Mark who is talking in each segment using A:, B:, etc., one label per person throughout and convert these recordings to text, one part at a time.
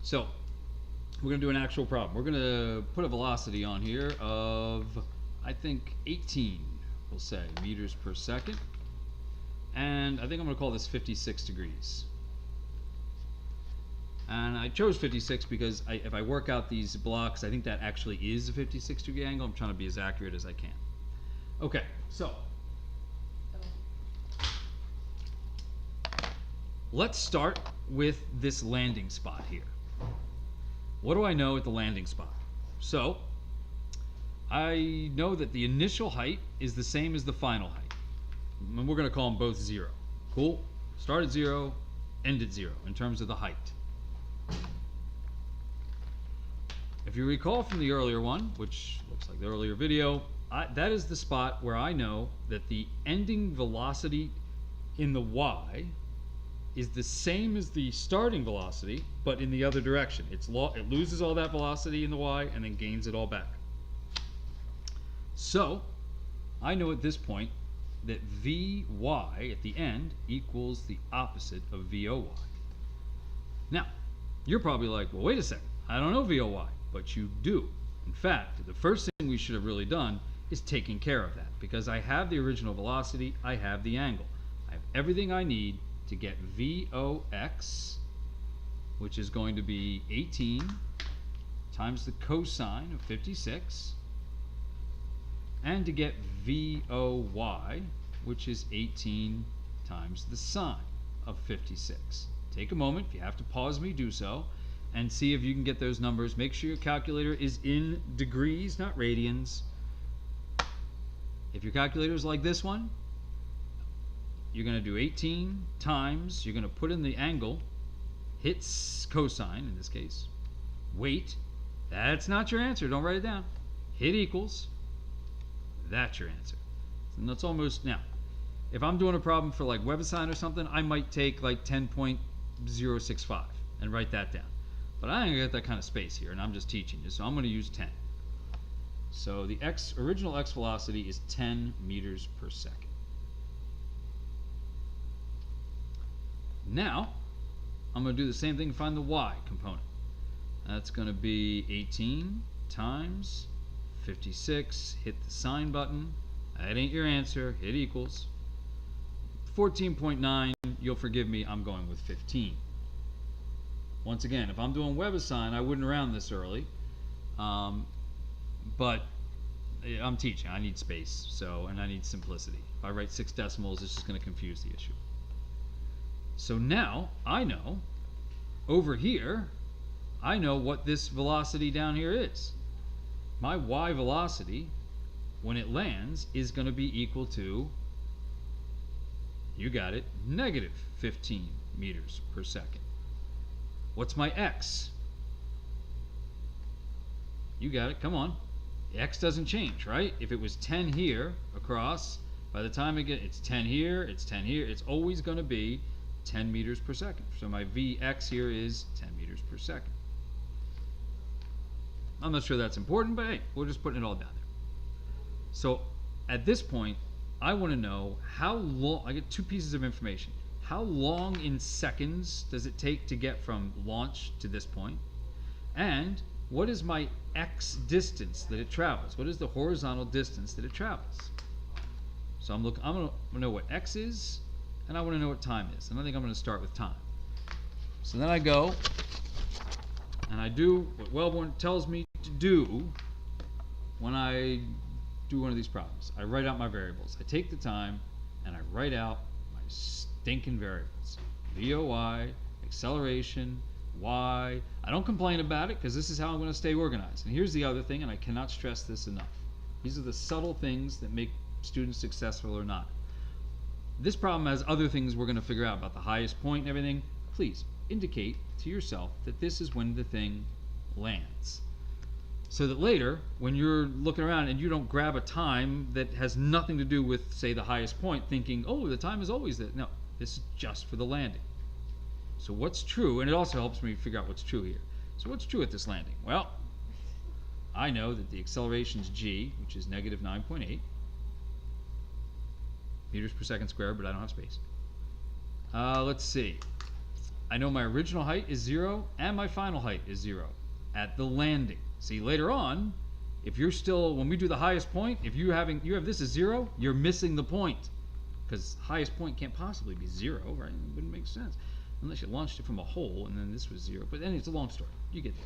A: So we're going to do an actual problem. We're going to put a velocity on here of, I think, 18, we'll say, meters per second. And I think I'm going to call this 56 degrees. And I chose 56 because if I work out these blocks, I think that actually is a 56 degree angle. I'm trying to be as accurate as I can. Okay, so let's start with this landing spot here. What do I know at the landing spot? So I know that the initial height is the same as the final height. And we're going to call them both 0. Cool? Start at 0, end at 0 in terms of the height. If you recall from the earlier one, which looks like the earlier video, that is the spot where I know that the ending velocity in the y is the same as the starting velocity, but in the other direction. It loses all that velocity in the y and then gains it all back. So I know at this point that Vy at the end equals the opposite of Voy. Now, you're probably like, well, wait a second, I don't know Voy, but you do. In fact, the first thing we should have really done is taken care of that, because I have the original velocity, I have the angle. I have everything I need to get Vox, which is going to be 18 times the cosine of 56, and to get Voy, which is 18 times the sine of 56. Take a moment, if you have to pause me, do so, and see if you can get those numbers. Make sure your calculator is in degrees, not radians. If your calculator is like this one, you're going to do 18 times, you're going to put in the angle, hit cosine in this case, wait, that's not your answer, don't write it down, hit equals, that's your answer. And that's almost, now, if I'm doing a problem for like WebAssign or something, I might take like 10.065 and write that down. But I ain't gonna get that kind of space here, and I'm just teaching you, so I'm going to use 10. So the original x velocity is 10 meters per second. Now, I'm going to do the same thing and find the y component. That's going to be 18 times 56, hit the sine button. That ain't your answer, hit equals. 14.9, you'll forgive me, I'm going with 15. Once again, if I'm doing WebAssign, I wouldn't round this early. But I'm teaching, I need space, and I need simplicity. If I write 6 decimals, it's just going to confuse the issue. So now I know, over here, I know what this velocity down here is. My y velocity, when it lands, is going to be equal to, you got it, negative 15 meters per second. What's my x? You got it, come on. The x doesn't change, right? If it was 10 here across, by the time it's 10 here, it's 10 here, it's always going to be 10 meters per second. So my Vx here is 10 meters per second. I'm not sure that's important, but hey, we're just putting it all down there. So at this point, I want to know how long, I get 2 pieces of information. How long in seconds does it take to get from launch to this point? And what is my x distance that it travels? What is the horizontal distance that it travels? So I'm going to know what x is, and I want to know what time is. And I think I'm going to start with time. So then I go, and I do what Wellborn tells me to do when I do one of these problems. I write out my variables. I take the time, and I write out my stinking variables. VOY, acceleration, y. I don't complain about it, because this is how I'm going to stay organized. And here's the other thing, and I cannot stress this enough. These are the subtle things that make students successful or not. This problem has other things we're going to figure out about the highest point and everything. Please indicate to yourself that this is when the thing lands. So that later, when you're looking around and you don't grab a time that has nothing to do with, say, the highest point, thinking, oh, the time is always that. No, this is just for the landing. So what's true, and it also helps me figure out what's true here. So what's true at this landing? Well, I know that the acceleration is g, which is negative 9.8 meters per second squared, but I don't have space. Let's see. I know my original height is 0 and my final height is 0 at the landing. See, later on, if you're still, when we do the highest point, if you have this as 0, you're missing the point. Because highest point can't possibly be 0, right? It wouldn't make sense. Unless you launched it from a hole and then this was 0. But then it's a long story. You get it.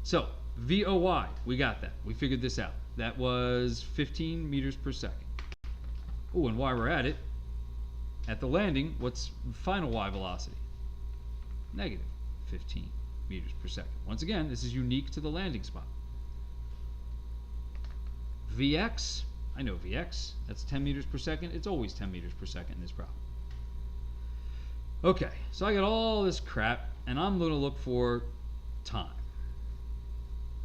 A: So, VOY, we got that. We figured this out. That was 15 meters per second. Oh, and while we're at it, at the landing, what's final Y velocity? Negative 15 meters per second. Once again, this is unique to the landing spot. Vx, I know Vx, that's 10 meters per second. It's always 10 meters per second in this problem. Okay, so I got all this crap, and I'm going to look for time.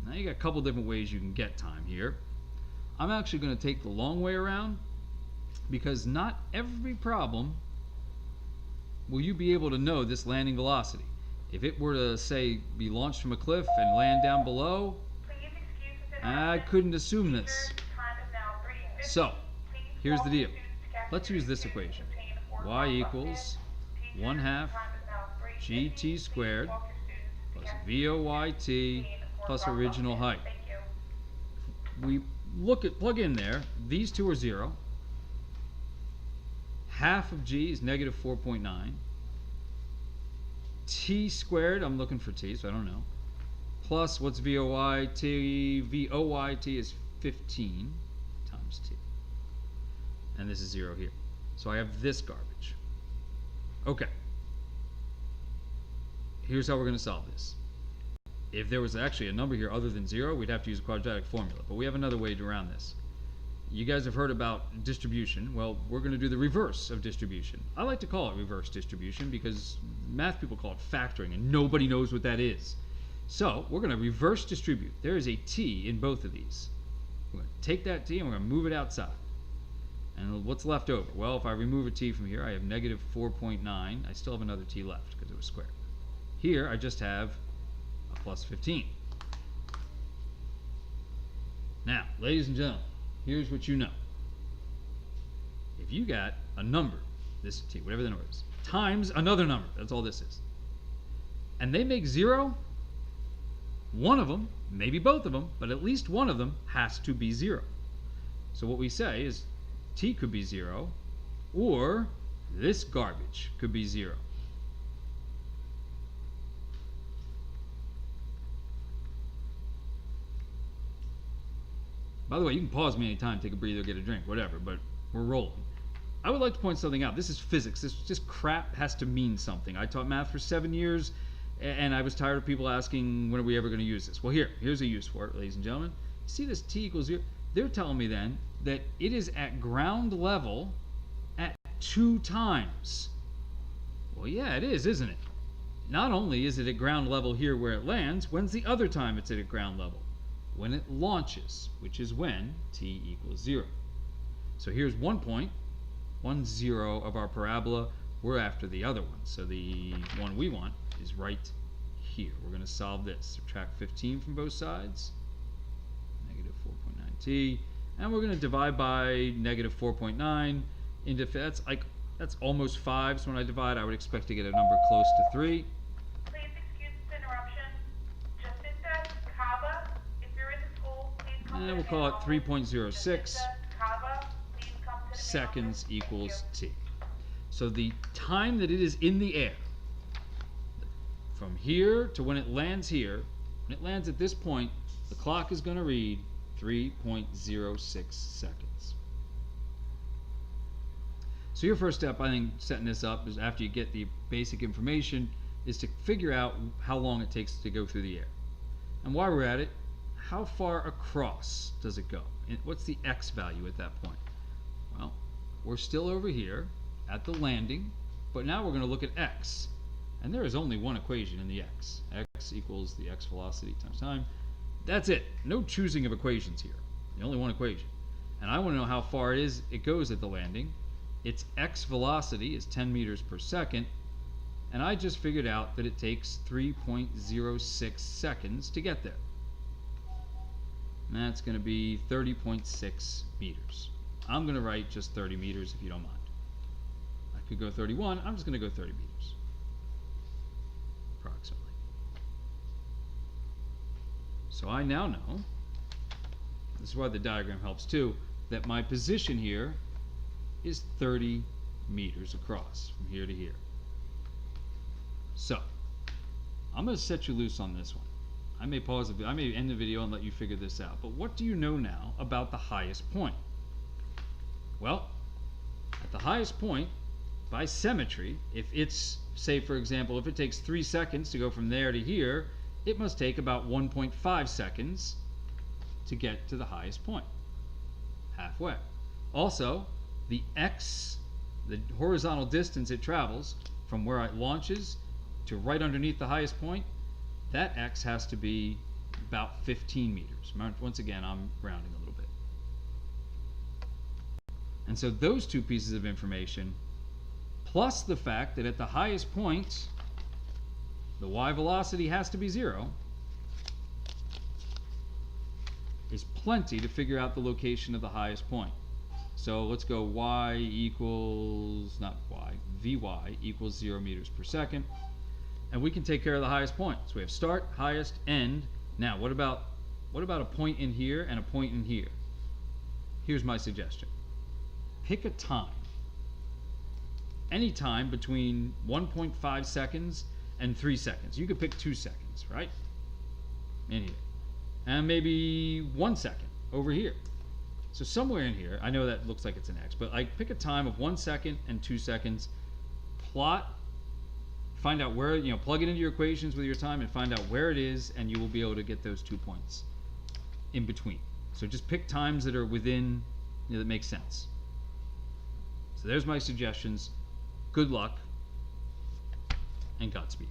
A: Now you got a couple different ways you can get time here. I'm actually going to take the long way around, because not every problem will you be able to know this landing velocity. If it were to, say, be launched from a cliff and land down below, I couldn't assume this. So, here's the deal. Let's use this equation. Y equals 1/2 gt squared plus VOYT plus original height. We plug in there, these two are 0. Half of g is negative 4.9. T squared, I'm looking for t, so I don't know. Plus, what's VOYT? VOYT is 15 times t. And this is 0 here. So I have this garbage. Okay. Here's how we're going to solve this. If there was actually a number here other than 0, we'd have to use a quadratic formula. But we have another way around this. You guys have heard about distribution. Well, we're going to do the reverse of distribution. I like to call it reverse distribution because math people call it factoring, and nobody knows what that is. So we're going to reverse distribute. There is a t in both of these. We're going to take that t and we're going to move it outside. And what's left over? Well, if I remove a t from here, I have negative 4.9. I still have another t left because it was squared. Here, I just have a plus 15. Now, ladies and gentlemen, here's what you know. If you got a number, this t, whatever the number is, times another number, that's all this is, and they make 0, one of them, maybe both of them, but at least one of them has to be 0. So what we say is t could be 0, or this garbage could be 0. By the way, you can pause me anytime, take a breather, get a drink, whatever, but we're rolling. I would like to point something out. This is physics. This crap has to mean something. I taught math for 7 years, and I was tired of people asking, when are we ever going to use this? Well, here's a use for it, ladies and gentlemen. See this t equals 0? They're telling me then that it is at ground level at 2 times. Well, yeah, it is, isn't it? Not only is it at ground level here where it lands, when's the other time it's at ground level? When it launches, which is when t equals 0. So here's 1 point, 1, 0 of our parabola. We're after the other one. So the one we want is right here. We're going to solve this. Subtract 15 from both sides, negative 4.9t, and we're going to divide by negative 4.9 into, that's almost 5. So when I divide, I would expect to get a number close to 3. And we'll call it 3.06 seconds equals t. So the time that it is in the air, from here to when it lands here, when it lands at this point, the clock is going to read 3.06 seconds. So your first step, I think, setting this up is after you get the basic information, is to figure out how long it takes to go through the air. And while we're at it, how far across does it go? And what's the x value at that point? Well, we're still over here at the landing, but now we're going to look at x. And there is only one equation in the x. X equals the x velocity times time. That's it. No choosing of equations here. The only one equation. And I want to know how far it goes at the landing. Its x velocity is 10 meters per second. And I just figured out that it takes 3.06 seconds to get there. And that's going to be 30.6 meters. I'm going to write just 30 meters if you don't mind. I could go 31. I'm just going to go 30 meters. approximately. So I now know, this is why the diagram helps too, that my position here is 30 meters across from here to here. So I'm going to set you loose on this one. I may pause a bit, I may end the video and let you figure this out, but what do you know now about the highest point? Well, at the highest point, by symmetry, if it's, say for example, if it takes 3 seconds to go from there to here, it must take about 1.5 seconds to get to the highest point, halfway. Also, the x, the horizontal distance it travels from where it launches to right underneath the highest point, that x has to be about 15 meters. Once again, I'm rounding a little bit. And so those two pieces of information, plus the fact that at the highest point, the y velocity has to be 0, is plenty to figure out the location of the highest point. So let's go y equals, not y, vy equals 0 meters per second. And we can take care of the highest point. So we have start, highest, end. Now what about a point in here and a point in here? Here's my suggestion. Pick a time. Any time between 1.5 seconds and 3 seconds. You could pick 2 seconds, right? In here. And maybe 1 second over here. So somewhere in here, I know that looks like it's an X, but like pick a time of 1 second and 2 seconds, plot, find out where, plug it into your equations with your time and find out where it is, and you will be able to get those 2 points in between. So just pick times that are within, that make sense. So there's my suggestions. Good luck and Godspeed.